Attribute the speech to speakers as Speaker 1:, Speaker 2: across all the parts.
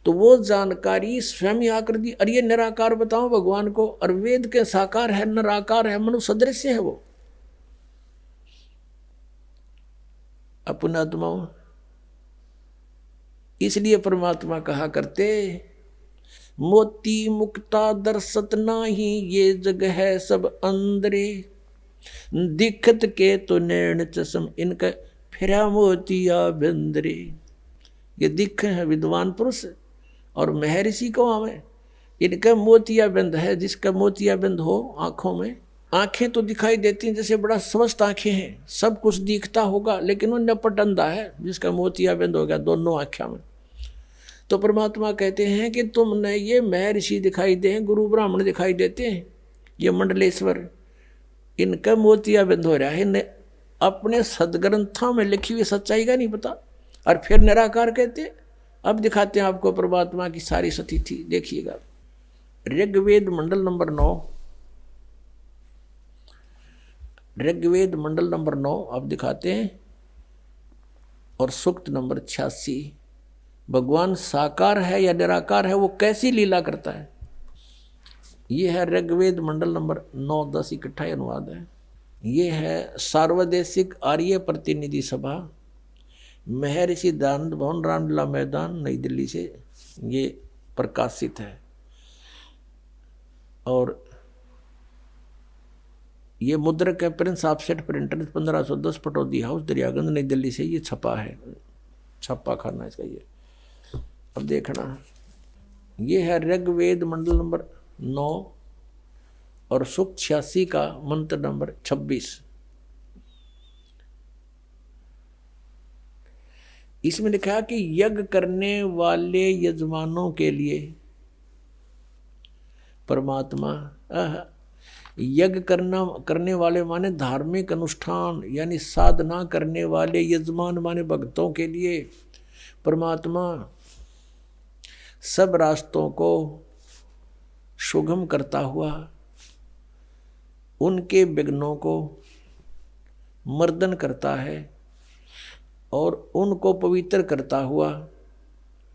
Speaker 1: तो वो जानकारी स्वयं ही आकर दी। और ये निराकार बताओ भगवान को, और वेद के साकार है, निराकार है, मनु सदृश्य है वो अपने आत्माओं। इसलिए परमात्मा कहा करते, मोती मुक्ता दर्शत नाही, ये जग है सब अंदरे, दिखत के तो नैण चश्म, इनका फिरा मोतिया बिंदरे। ये दिख है विद्वान पुरुष और महर्षि को हमें, इनका मोतिया बिंद है। जिसका मोतिया बिंद हो आंखों में, आंखें तो दिखाई देती हैं जैसे बड़ा स्वस्थ आंखें हैं, सब कुछ दिखता होगा, लेकिन वो नपट अंधा है जिसका मोतिया बिंद हो गया दोनों आंखों में। तो परमात्मा कहते हैं कि तुमने ये महर्षि दिखाई दे, गुरु ब्राह्मण दिखाई देते हैं, ये मंडलेश्वर, इनका मोतिया बिंद हो रहा है, इन्हें अपने सदग्रंथों में लिखी हुई सच्चाई का नहीं पता। और फिर निराकार कहते। अब दिखाते हैं आपको परमात्मा की सारी स्थिति, देखिएगा ऋग्वेद मंडल नंबर 9, ऋग्वेद मंडल नंबर 9 अब दिखाते हैं, और सूक्त नंबर 86। भगवान साकार है या निराकार है, वो कैसी लीला करता है। ये है ऋग्वेद मंडल नंबर 9, 10 इकट्ठा अनुवाद है। ये है सार्वदेशिक आर्य प्रतिनिधि सभा, महर्षि दयानंद भवन, रामलीला मैदान, नई दिल्ली से ये प्रकाशित है। और ये मुद्रक है Prince offset printer, 1510 Pataudi house, Daryaganj, नई दिल्ली से ये छपा है, छपा खाना इसका ये। अब देखना, ये है ऋग्वेद मंडल नंबर 9 और सूक्त 86 का मंत्र नंबर 26। इसमें लिखा कि यज्ञ करने वाले यजमानों के लिए परमात्मा, यज्ञ करने वाले माने धार्मिक अनुष्ठान यानी साधना करने वाले, यजमान माने भक्तों के लिए परमात्मा सब रास्तों को सुगम करता हुआ, उनके विघ्नों को मर्दन करता है और उनको पवित्र करता हुआ,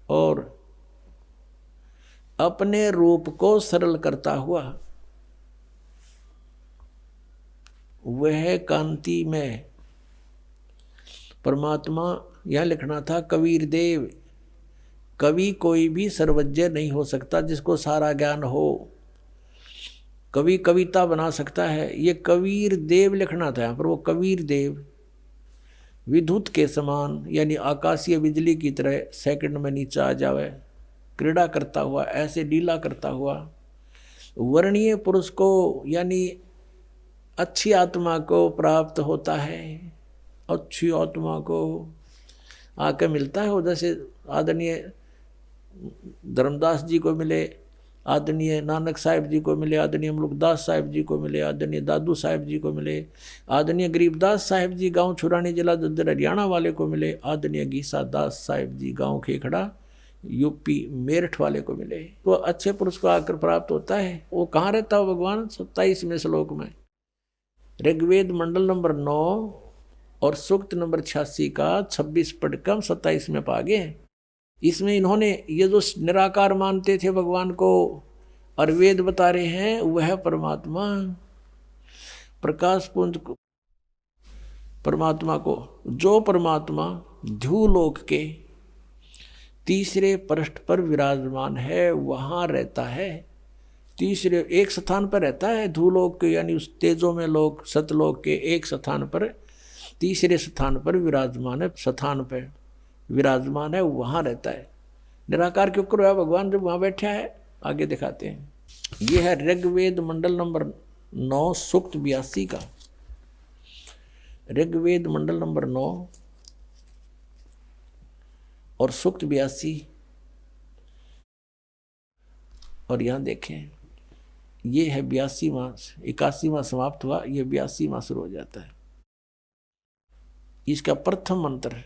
Speaker 1: और अपने रूप को सरल करता हुआ, वह कांति में परमात्मा। यह लिखना था कबीर देव, कवि कोई भी सर्वज्ञ नहीं हो सकता जिसको सारा ज्ञान हो। कवि कविता बना सकता है, ये कबीर देव लिखना था यहाँ पर। वो कबीर देव विद्युत के समान यानी आकाशीय बिजली की तरह सेकंड में नीचे आ जावे, क्रीड़ा करता हुआ, ऐसे लीला करता हुआ, वर्णीय पुरुष को यानी अच्छी आत्मा को प्राप्त होता है। अच्छी आत्मा को आके मिलता है वो, जैसे आदरणीय धर्मदास जी को मिले, आदरणीय नानक साहिब जी को मिले, आदरणीय मुल्कदास साहिब जी को मिले, आदरणीय दादू साहिब जी को मिले, आदरणीय गरीबदास साहिब जी गांव छुरानी जिला दद्दर हरियाणा वाले को मिले, आदरणीय गीसा दास साहिब जी गांव खेखड़ा यूपी मेरठ वाले को मिले। तो अच्छे पुरुष को आकर प्राप्त होता है। वो कहाँ रहता हो भगवान? 27वें श्लोक में, ऋग्वेद मंडल नंबर 9 और सूक्त नंबर 86 का 26 पढ़कर 27 में पा गए। इसमें इन्होंने ये जो निराकार मानते थे भगवान को और वेद बता रहे हैं, वह परमात्मा प्रकाश पुंज को, परमात्मा को, जो परमात्मा ध्युलोक के तीसरे पृष्ठ पर विराजमान है, वहाँ रहता है। तीसरे एक स्थान पर रहता है ध्युलोक के, यानी उस तेजो में लोक सतलोक के एक स्थान पर, तीसरे स्थान पर विराजमान है, स्थान पर विराजमान है, वहाँ रहता है। निराकार क्यों करो है भगवान जब वहाँ बैठा है? आगे दिखाते हैं। ये है ऋग्वेद मंडल नंबर 9 सूक्त 82 का, ऋग्वेद मंडल नंबर 9 और सूक्त 82। और यहाँ देखें, ये है 82वां, 81वां समाप्त हुआ, ये 82वां शुरू हो जाता है। इसका प्रथम मंत्र,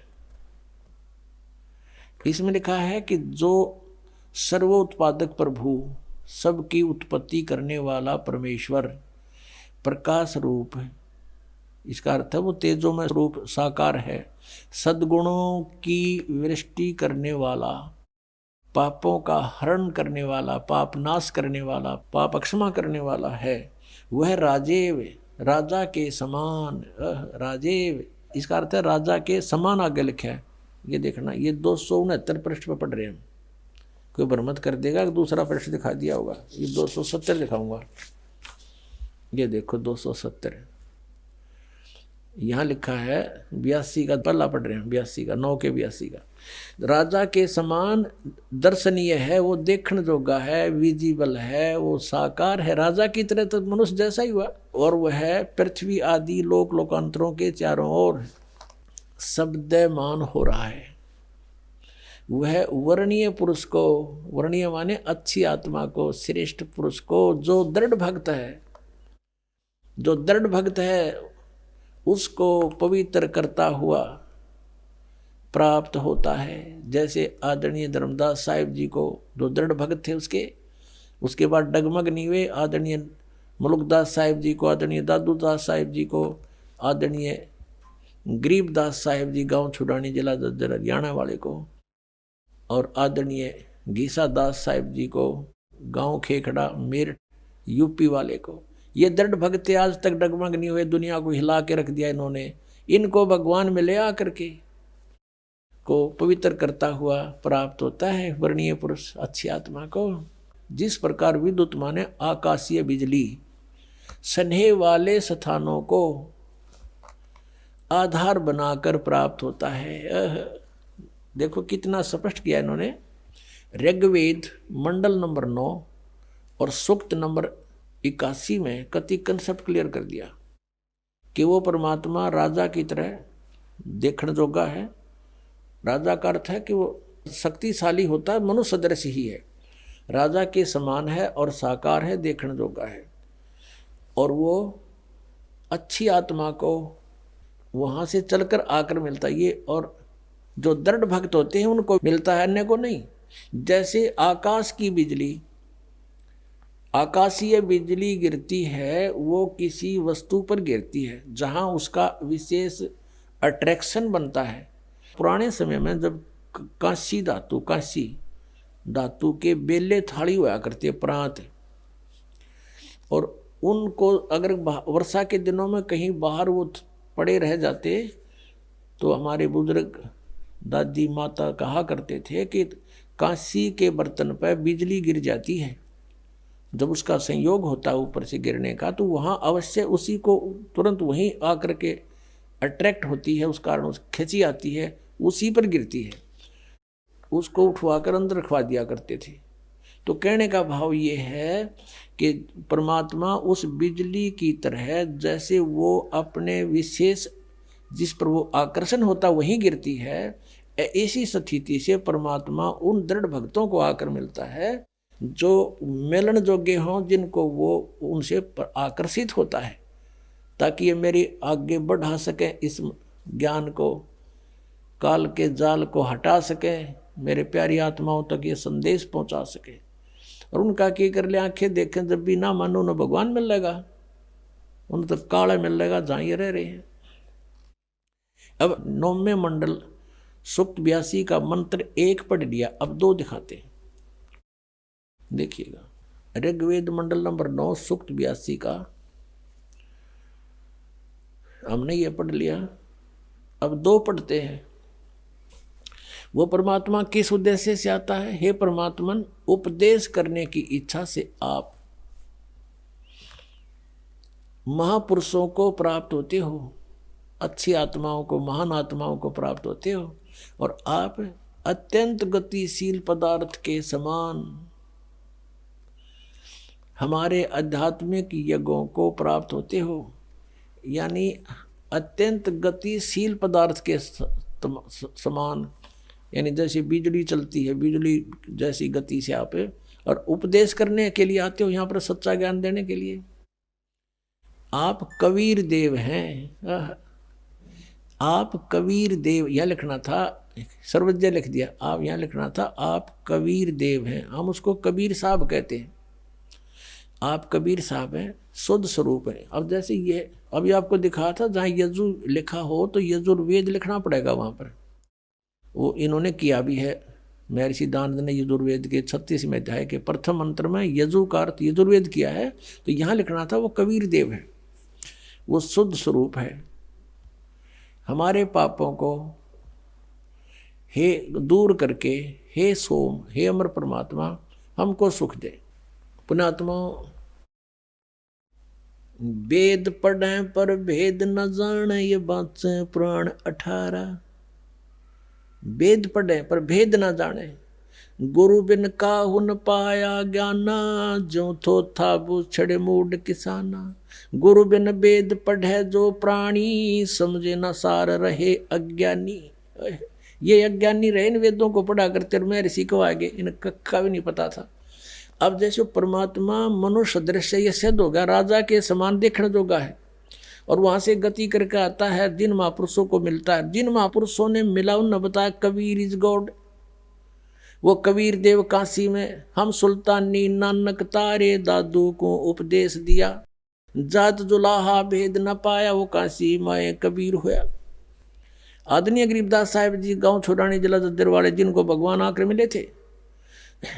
Speaker 1: इसमें लिखा है कि जो सर्वोत्पादक प्रभु, सबकी उत्पत्ति करने वाला परमेश्वर प्रकाश रूप है। इसका अर्थ है वो तेजो में रूप साकार है, सद्गुणों की वृष्टि करने वाला, पापों का हरण करने वाला, पाप नाश करने वाला, पाप अक्षमा करने वाला है, वह राजेव, राजा के समान। राजेव इसका अर्थ है राजा के समान, आगे लिखा है। ये देखना, ये 269 पृष्ठ पर पढ़ रहे हैं। कोई भ्रमत कर देगा कि दूसरा पृष्ठ दिखा दिया होगा। ये 270 दिखाऊंगा। ये देखो 270 यहाँ लिखा है। 82 का पहला पढ़ रहे हैं, 82 का 9 के 82 का। राजा के समान दर्शनीय है, वो देखने जोगा है, विजिबल है, वो साकार है, राजा की तरह तो मनुष्य जैसा ही हुआ। और वह है पृथ्वी आदि लोक लोकांतरों के चारों ओर शब्दमान हो रहा है। वह वर्णीय पुरुष को, वर्णीय माने अच्छी आत्मा को, श्रेष्ठ पुरुष को, जो दृढ़ भक्त है, जो दृढ़ भक्त है उसको पवित्र करता हुआ प्राप्त होता है। जैसे आदरणीय धर्मदास साहिब जी को, जो दृढ़ भक्त थे, उसके बाद डगमग नहीं हुए। आदरणीय मुलुकदास साहिब जी को, आदरणीय दादूदास साहिब जी को, आदरणीय गरीबदास साहिब जी गांव छुड़ानी जिला जज्जर हरियाणा वाले को, और आदरणीय गीसा दास साहिब जी को गांव खेखड़ा मेरठ यूपी वाले को। ये दृढ़ भक्त आज तक डगमग नहीं हुए, दुनिया को हिला के रख दिया इन्होंने। इनको भगवान में ले आकर के को पवित्र करता हुआ प्राप्त होता है वर्णीय पुरुष, अच्छी आत्मा को। जिस प्रकार विद्युत माने आकाशीय बिजली स्नेह वाले स्थानों को आधार बनाकर प्राप्त होता है। देखो कितना स्पष्ट किया इन्होंने। ऋग्वेद मंडल नंबर 9 और सूक्त नंबर 81 में कति कंसेप्ट क्लियर कर दिया कि वो परमात्मा राजा की तरह देखने जोगा है। राजा का अर्थ है कि वो शक्तिशाली होता है, मनुष्य सदृश ही है, राजा के समान है और साकार है, देखने जोगा है। और वो अच्छी आत्मा को वहाँ से चलकर आकर मिलता है। ये और जो दृढ़ भक्त होते हैं उनको मिलता है, अन्य को नहीं। जैसे आकाश की बिजली, आकाशीय बिजली गिरती है, वो किसी वस्तु पर गिरती है जहाँ उसका विशेष अट्रैक्शन बनता है। पुराने समय में जब कांसी धातु के बेले थाली हुआ करती है, प्रांत, और उनको अगर वर्षा के दिनों में कहीं बाहर वो पड़े रह जाते तो हमारे बुजुर्ग दादी माता कहा करते थे कि कांसी के बर्तन पर बिजली गिर जाती है, जब उसका संयोग होता है ऊपर से गिरने का, तो वहाँ अवश्य उसी को तुरंत वहीं आकर के अट्रैक्ट होती है, उस कारण खिंची आती है, उसी पर गिरती है। उसको उठवाकर अंदर रखवा दिया करते थे। तो कहने का भाव ये है कि परमात्मा उस बिजली की तरह, जैसे वो अपने विशेष जिस पर वो आकर्षण होता वहीं गिरती है, ऐसी स्थिति से परमात्मा उन दृढ़ भक्तों को आकर मिलता है जो मिलन योग्य हों, जिनको वो उनसे आकर्षित होता है, ताकि ये मेरी आगे बढ़ा सके, इस ज्ञान को, काल के जाल को हटा सके, मेरे प्यारी आत्माओं तक ये संदेश पहुंचा सके। और उनका क्या कर ले, आंखें देखें जब भी ना मानो न भगवान मिल लेगा, उन तक काला मिल लेगा जहाँ ये रह रहे हैं। अब 9वें मंडल सूक्त 82 का मंत्र 1 पढ़ लिया, अब 2 दिखाते हैं, देखिएगा। ऋग्वेद मंडल नंबर 9 सूक्त 82 का हमने ये पढ़ लिया, अब 2 पढ़ते हैं। वो परमात्मा किस उद्देश्य से आता है? हे परमात्मन, उपदेश करने की इच्छा से आप महापुरुषों को प्राप्त होते हो, अच्छी आत्माओं को, महान आत्माओं को प्राप्त होते हो, और आप अत्यंत गतिशील पदार्थ के समान हमारे आध्यात्मिक यज्ञों को प्राप्त होते हो। यानी अत्यंत गतिशील पदार्थ के समान, यानी जैसे बिजली चलती है, बिजली जैसी गति से आप, और उपदेश करने के लिए आते हो यहाँ पर, सच्चा ज्ञान देने के लिए। आप कबीर देव हैं, आप कबीर देव, यह लिखना था, सर्वज्ञ लिख दिया, आप यहाँ लिखना था आप कबीर देव हैं। हम उसको कबीर साहब कहते हैं, आप कबीर साहब हैं, शुद्ध स्वरूप है। अब जैसे ये अभी आपको दिखा था, जहाँ यजु लिखा हो तो यजुर्वेद लिखना पड़ेगा वहाँ पर, वो इन्होंने किया भी है, महर्षि दानंद ने यजुर्वेद के 36वें अध्याय के प्रथम मंत्र में यजु का अर्थ यजुर्वेद किया है, तो यहाँ लिखना था वो कबीर देव है, वो शुद्ध स्वरूप है। हमारे पापों को हे दूर करके हे सोम, हे अमर परमात्मा हमको सुख दे। पुण्यात्मा, वेद पढ़े पर भेद न जाने, ये बात से पुराण 18। वेद पढ़े पर भेद न जाने, गुरु बिन काहू न पाया ज्ञाना, जो थो था छड़े मूड किसाना। गुरु बिन वेद पढ़े जो प्राणी, समझे न सार रहे अज्ञानी। ये अज्ञानी रहे इन वेदों को पढ़ा करते, और मैं ऋषि को आगे इन कक्का भी नहीं पता था। अब जैसे परमात्मा मनुष्य दृश्य ये सिद्ध होगा, राजा के समान देखने जोगा है, और वहां से गति करके आता है, जिन महापुरुषों को मिलता है। जिन महापुरुषों ने मिला उन्होंने बताया कबीर इज गॉड। वो कबीर देव काशी में हम सुल्तानी नानक तारे दादू को उपदेश दिया, जात जुलाहा भेद न पाया, वो काशी माए कबीर होया। आदरणीय गरीबदास साहिब जी गांव छोड़ानी जिला जद्दर वाले, जिनको भगवान आकर मिले थे,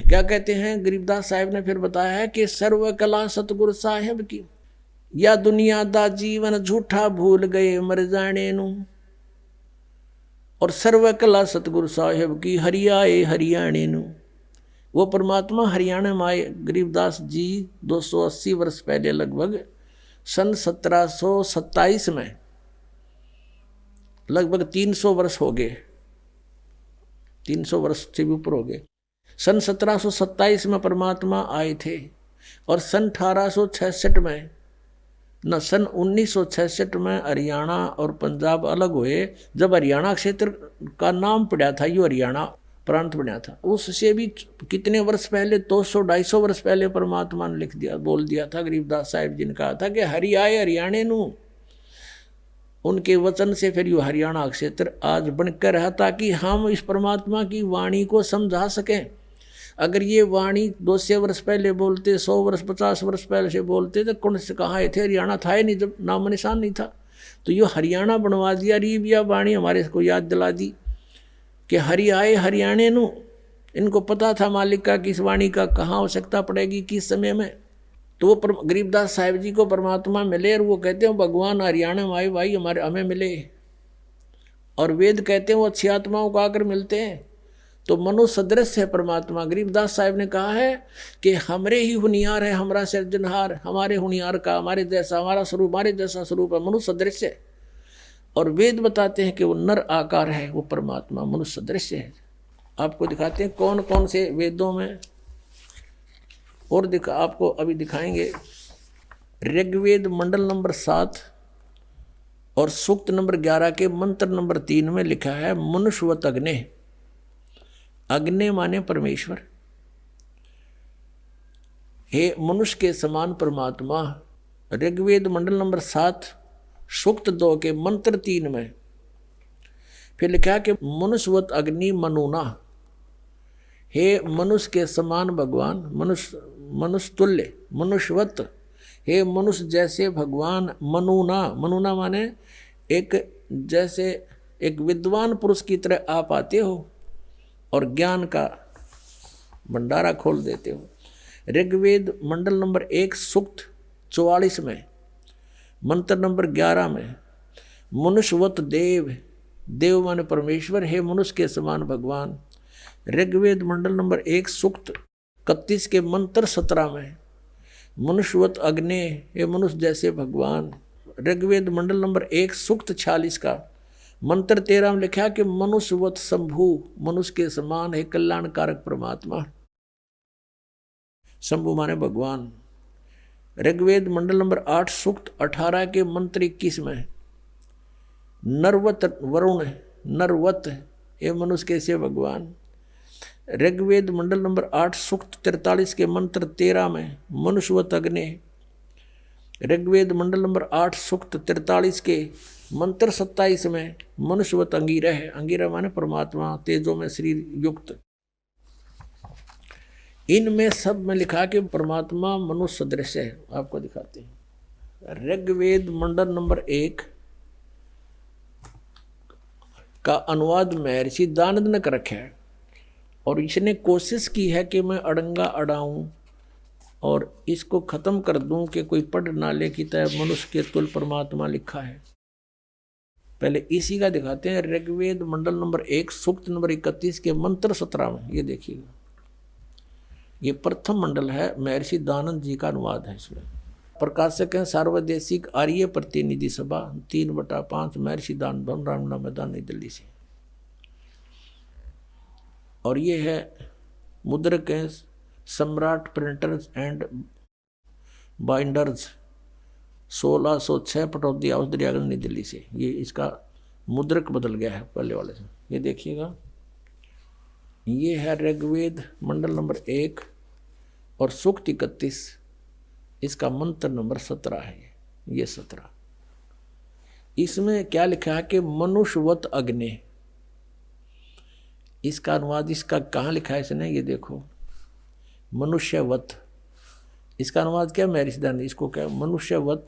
Speaker 1: क्या कहते हैं गरीबदास साहिब ने फिर बताया है कि सर्व कला सतगुरु साहिब की, या दुनिया दा जीवन झूठा भूल गए मर जाने नू, और सर्व कला सतगुरु साहिब की हरियाए हरियाणे नू। वो परमात्मा हरियाणा में आए। गरीबदास जी 280 वर्ष पहले, लगभग सन 1727 में, लगभग 300 वर्ष हो गए, 300 वर्ष से भी ऊपर हो गए। सन 1727 में परमात्मा आए थे, और सन 1866 में न सन 1966 में हरियाणा और पंजाब अलग हुए। जब हरियाणा क्षेत्र का नाम पड़ा था, यो हरियाणा प्रांत बना था, उससे भी कितने वर्ष पहले, 200-250 वर्ष पहले परमात्मा ने लिख दिया, बोल दिया था। गरीबदास साहिब जी ने कहा था कि हरि आए हरियाणे नू। उनके वचन से फिर यो हरियाणा क्षेत्र आज बनकर रहा, ताकि हम इस परमात्मा की वाणी को समझा सकें। अगर ये वाणी 200 वर्ष पहले बोलते, 100 वर्ष 50 वर्ष पहले से बोलते, तो कौन से कहाँ थे, हरियाणा था ही नहीं, जब नाम निशान नहीं था। तो ये हरियाणा बनवा दिया, रीबिया वाणी हमारे को याद दिला दी कि हरि आए हरियाणे नू। इनको पता था मालिक का कि इस वाणी का कहाँ आवश्यकता पड़ेगी, किस समय में। तो वो गरीबदास साहिब जी को परमात्मा मिले, और वो कहते हैं भगवान हरियाणा में आए भाई, हमारे हमें मिले। और वेद कहते हैं वो अच्छी आत्माओं को आकर मिलते हैं। तो मनुष्य सदृश है परमात्मा। गरीबदास साहिब ने कहा है कि हमरे ही हुनियार है, हमारा सिरजनहार, हमारे हुनियार का, हमारे जैसा हमारा स्वरूप, हमारे जैसा स्वरूप है, मनुष्य सदृश है। और वेद बताते हैं कि वो नर आकार है, वो परमात्मा मनुष्य सदृश है। आपको दिखाते हैं कौन कौन से वेदों में, और आपको अभी दिखाएंगे। ऋग्वेद मंडल नंबर 7 और सूक्त नंबर 11 के मंत्र नंबर 3 में लिखा है मनुष्यवत अग्ने। अग्नि माने परमेश्वर। हे मनुष्य के समान परमात्मा। ऋग्वेद मंडल नंबर 7 सूक्त 2 के मंत्र 3 में फिर लिखा कि मनुष्यवत अग्नि मनुना। हे मनुष्य के समान भगवान, मनुष्य तुल्य, मनुष्यवत, हे मनुष्य जैसे भगवान। मनुना, मनुना माने एक जैसे एक विद्वान पुरुष की तरह आप आते हो और ज्ञान का भंडारा खोल देते हो। ऋग्वेद मंडल नंबर 1 सूक्त 44 में मंत्र नंबर 11 में मनुष्यवत देव, देव माने परमेश्वर, हे मनुष्य के समान भगवान। ऋग्वेद मंडल नंबर 1 सूक्त 31 के मंत्र 17 में मनुष्यवत अग्नि, हे मनुष्य जैसे भगवान। ऋग्वेद मंडल नंबर 1 सूक्त 46 का मंत्र 13 में लिखा कि मनुष्यवत शंभु, मनुष्य के समान है कल्याणकारक परमात्मा। शंभु माने भगवान। ऋग्वेद मंडल नंबर 8 सूक्त 18 के मंत्र 21 में नरवत वरुण, नरवत, ये मनुष्य के से भगवान। ऋग्वेद मंडल नंबर 8 सूक्त 43 के मंत्र 13 में मनुष्यवत अग्नि। ऋग्वेद मंडल नंबर 8 सूक्त 43 के मंत्र 27 में मनुष्यवत अंगीरा है। अंगीरा माने परमात्मा, तेजो में शरीर युक्त। इनमें सब में लिखा कि परमात्मा मनुष्य सदृश है। आपको दिखाते हैं। ऋग्वेद मंडल नंबर 1 का अनुवाद महर्षि दानंद ने कर रखा है। और इसने कोशिश की है कि मैं अड़ंगा अड़ाऊं और इसको खत्म कर दूं कि कोई पढ़ ना ले कि तय मनुष्य के तुल परमात्मा लिखा है। पहले इसी का दिखाते हैं। ऋग्वेद मंडल नंबर 1 सूक्त नंबर 31 के मंत्र 17 में ये देखिएगा। ये प्रथम मंडल है, महर्षि दानंद जी का अनुवाद है। इसमें प्रकाशक हैं सार्वदेशिक आर्य प्रतिनिधि सभा 3/5 महर्षि दानंद रामना मैदान नई दिल्ली से। और ये है मुद्रक हैं सम्राट printers and binders 1606 Pataudi house Daryaganj नई दिल्ली से। ये इसका मुद्रक बदल गया है पहले वाले से। ये देखिएगा, ये है ऋग्वेद मंडल नंबर 1 और सूक्त 31, इसका मंत्र नंबर 17 है। ये 17 इसमें क्या लिखा है कि मनुष्यवत अग्नि, इसका अनुवाद इसका कहाँ लिखा है इसने, ये देखो मनुष्यवत, इसका अनुवाद क्या महर्षि दानंद, इसको क्या मनुष्यवत,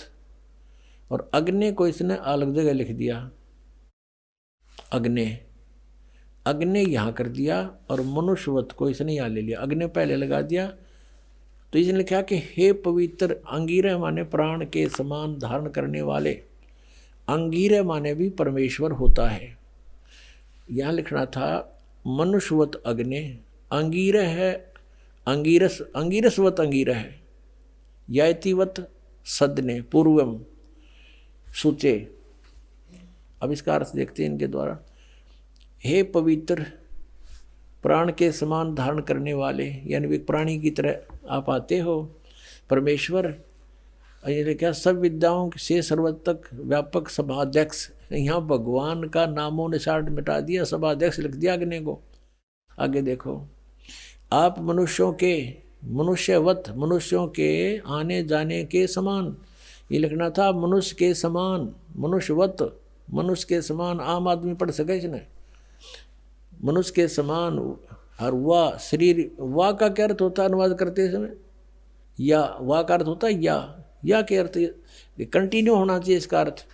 Speaker 1: और अग्नि को इसने अलग जगह लिख दिया। अग्नि अग्नि यहाँ कर दिया और मनुष्यवत को इसने यहाँ ले लिया, अग्नि पहले लगा दिया। तो इसने लिखा कि हे पवित्र अंगिरह माने प्राण के समान धारण करने वाले, अंगिरह माने भी परमेश्वर होता है। यहाँ लिखना था मनुष्यवत अग्नि, अंगिरह है अंगिरस, अंगिरसवत अंगिरह है, यातिवत सदने पूर्वम सूचे। अब इसका अर्थ देखते हैं इनके द्वारा। हे पवित्र प्राण के समान धारण करने वाले, यानी वे प्राणी की तरह आप आते हो परमेश्वर। ये क्या सब विद्याओं से सर्वतक व्यापक सभाध्यक्ष, यहाँ भगवान का नामों निशान मिटा दिया, सभाध्यक्ष लिख दिया अग्नि को। आगे देखो, आप मनुष्यों के मनुष्यवत, मनुष्यों के आने जाने के समान, ये लिखना था मनुष्य के समान, मनुष्यवत, मनुष्य के समान आम आदमी पढ़ सके इसने, मनुष्य के समान। और वाह शरीर, वाह का क्या अर्थ होता है अनुवाद करते समय, या वाह का अर्थ होता है या के अर्थ कंटिन्यू होना चाहिए इसका अर्थ।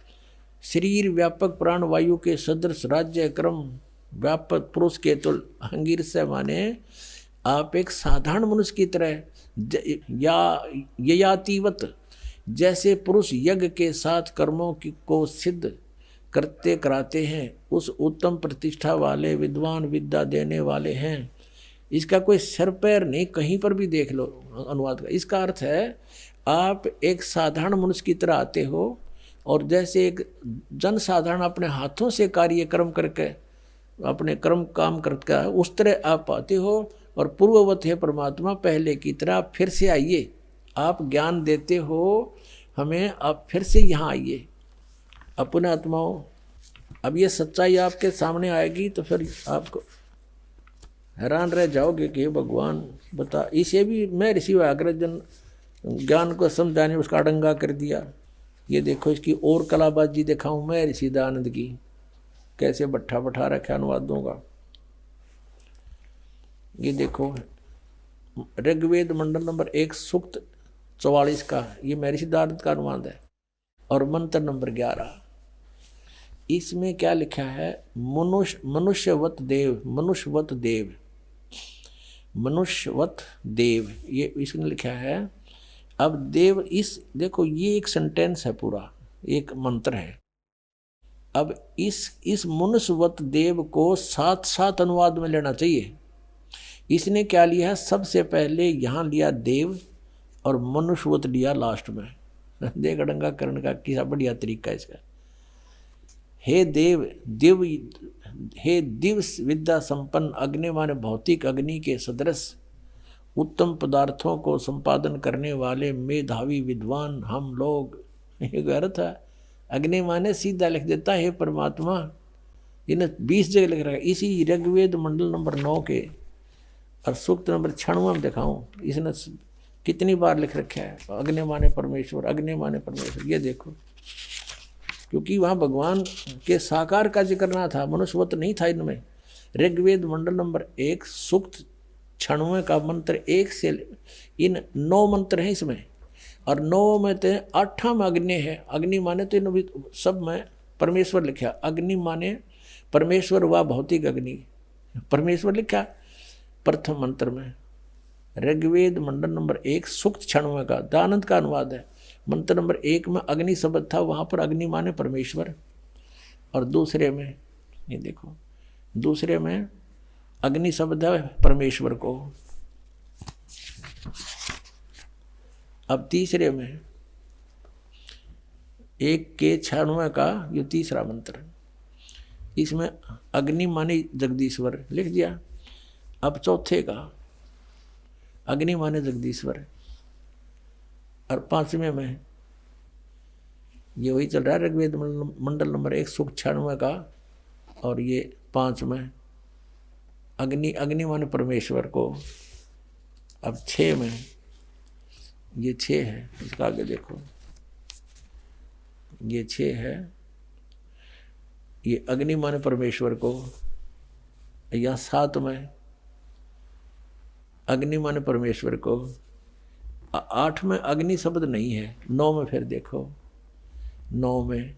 Speaker 1: शरीर व्यापक प्राण वायु के सदृश राज्य क्रम व्यापक पुरुष के तुल, अंगिर से माने आप एक साधारण मनुष्य की तरह, या ययातिवत जैसे पुरुष यज्ञ के साथ कर्मों को सिद्ध करते कराते हैं, उस उत्तम प्रतिष्ठा वाले विद्वान विद्या देने वाले हैं। इसका कोई सर पैर नहीं, कहीं पर भी देख लो अनुवाद का। इसका अर्थ है आप एक साधारण मनुष्य की तरह आते हो, और जैसे एक जन साधारण अपने हाथों से कार्य कर्म करके अपने कर्म काम करके उस तरह आप आते हो। और पूर्ववत है परमात्मा, पहले की तरह आप फिर से आइए, आप ज्ञान देते हो हमें, आप फिर से यहाँ आइए अपने आत्माओं। अब ये सच्चाई आपके सामने आएगी तो फिर आपको हैरान रह जाओगे कि भगवान बता। इसे भी मैं ऋषि व्याघ्रजन ज्ञान को समझाने उसका अड़ंगा कर दिया। ये देखो इसकी और कलाबाजी दिखाऊं मैं ऋषि दानंद की, कैसे बट्ठा बैठा रखा अनुवादों का। ये देखो ऋग्वेद मंडल नंबर 1 सूक्त 44 का, ये महर्षि दानंद का अनुवाद है। और मंत्र नंबर 11, इसमें क्या लिखा है, मनुष्यवत देव, मनुष्यवत देव, मनुष्यवत देव, ये इसने लिखा है। अब देव, इस देखो ये एक सेंटेंस है, पूरा एक मंत्र है। अब इस मनुष्यवत देव को साथ साथ अनुवाद में लेना चाहिए। इसने क्या लिया है, सबसे पहले यहाँ लिया देव और मनुष्यवत लिया लास्ट में। देख अड़ंगा करने का किसा बढ़िया तरीका है इसका। हे देव, दिव, हे दिव विद्या संपन्न अग्नि माने भौतिक अग्नि के सदृश उत्तम पदार्थों को संपादन करने वाले मेधावी विद्वान हम लोग। ये अर्थ है, अग्नि माने सीधा लिख देता है परमात्मा। इन्हें 20 जगह लिख रखा है। इसी ऋग्वेद मंडल नंबर 9 के और सूक्त नंबर 96 में दिखाऊं इसने कितनी बार लिख रखा है, अग्नि माने परमेश्वर, अग्नि माने परमेश्वर। ये देखो, क्योंकि वहाँ भगवान के साकार का जिक्र ना था, मनुष्यवत नहीं था इनमें। ऋग्वेद मंडल नंबर 1 सूक्त 96 का मंत्र 1 से इन 9 मंत्र हैं इसमें, और 9 में तो 8 में अग्नि है। अग्नि माने तो इन सब में परमेश्वर लिखा, अग्नि माने परमेश्वर व भौतिक अग्नि परमेश्वर लिखा। प्रथम मंत्र में ऋग्वेद मंडल नंबर 1 सूक्त 96 का दयानंद का अनुवाद है। मंत्र नंबर 1 में अग्नि शब्द था, वहाँ पर अग्नि माने परमेश्वर, और दूसरे में ये देखो, दूसरे में अग्नि शब्द है परमेश्वर को। अब तीसरे में 1 के 96 का ये तीसरा मंत्र, इसमें अग्नि माने जगदीश्वर लिख दिया। अब चौथे का अग्नि माने जगदीश्वर, और पांचवें में ये वही चल रहा है ऋग्वेद मंडल नंबर 1 सूक्त 96 का, और ये 5 में अग्नि माने परमेश्वर को। अब 6 में ये 6 है, इसका आगे देखो, ये 6 है, ये अग्नि माने परमेश्वर को। या 7 में अग्नि माने परमेश्वर को। 8 में अग्नि शब्द नहीं है। 9 में फिर देखो, 9 में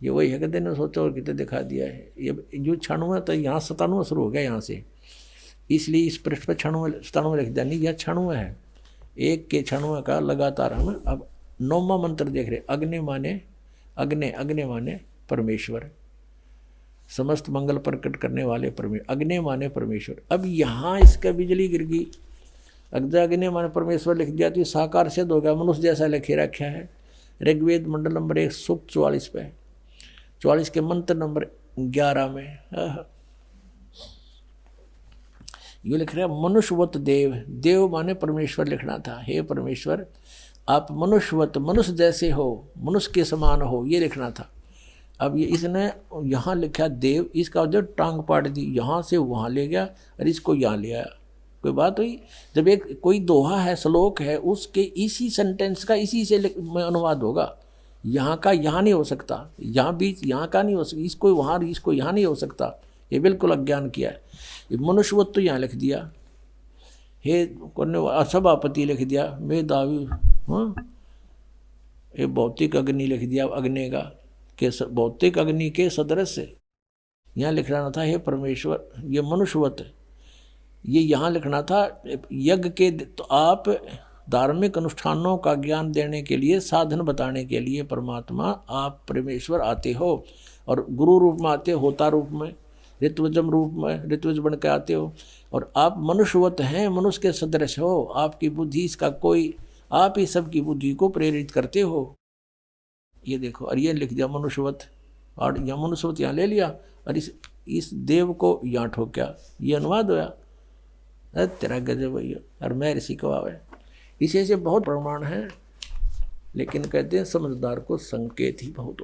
Speaker 1: ये वही है, कहते ने सोचा और कितने दिखा दिया है। ये जो 96 तो यहाँ 97 शुरू हो गया यहाँ से, इसलिए इस पृष्ठ पर 96 लिख दिया, नहीं यह 96 है। 1 के 96 का लगातार हम अब 9वां मंत्र देख रहे। अग्नि माने अग्नि माने परमेश्वर, समस्त मंगल प्रकट करने वाले परमेश्वर, अग्नि माने परमेश्वर। अब यहाँ इसका बिजली गिर गई, अग्नि अग्नि माने परमेश्वर लिख दिया तो ये साकार सिद्ध हो गया, मनुष्य जैसा लिखे रखा है। ऋग्वेद मंडल नंबर 1 सूक्त 44 पे, 44 के मंत्र नंबर 11 में ये लिख रहा है मनुष्यवत देव, देव माने परमेश्वर लिखना था। हे परमेश्वर आप मनुष्यवत, मनुष्य जैसे हो, मनुष्य के समान हो, ये लिखना था। अब ये इसने यहाँ लिखा देव, इसका जो टांग पाट दी, यहाँ से वहाँ ले गया और इसको यहाँ ले आया। कोई बात हुई? जब एक कोई दोहा है, श्लोक है, उसके इसी सेंटेंस का इसी से में अनुवाद होगा। यहाँ का यहाँ नहीं हो सकता, यहाँ बीच यहाँ का नहीं हो सकता, इसको वहाँ इसको यहाँ नहीं हो सकता। ये बिल्कुल अज्ञान किया है। ये मनुष्यवत तो यहाँ लिख दिया, हे करने सभापति लिख दिया, मेधावी, हाँ, ये भौतिक अग्नि लिख दिया, अग्नि का के भौतिक अग्नि के सदृश यहाँ लिखना था। हे परमेश्वर ये मनुष्यवत, ये यहाँ लिखना था यज्ञ के। तो आप धार्मिक अनुष्ठानों का ज्ञान देने के लिए, साधन बताने के लिए परमात्मा आप परमेश्वर आते हो, और गुरु रूप में आते हो, होता रूप में, ऋत्विजम रूप में, ऋत्विज बन के आते हो, और आप मनुष्यवत हैं, मनुष्य के सदृश हो। आपकी बुद्धि इसका कोई, आप ही सबकी बुद्धि को प्रेरित करते हो। ये देखो, और ये लिख दिया मनुष्यवत, और यह मनुष्यवत यहाँ ले लिया, और इस देव को यहाँ ठोक्या। ये अनुवाद होया, तेरा गजब भैया, और मैं ऋषि को आवे। इसे से बहुत प्रमाण है, लेकिन कहते हैं समझदार को संकेत ही बहुत होता।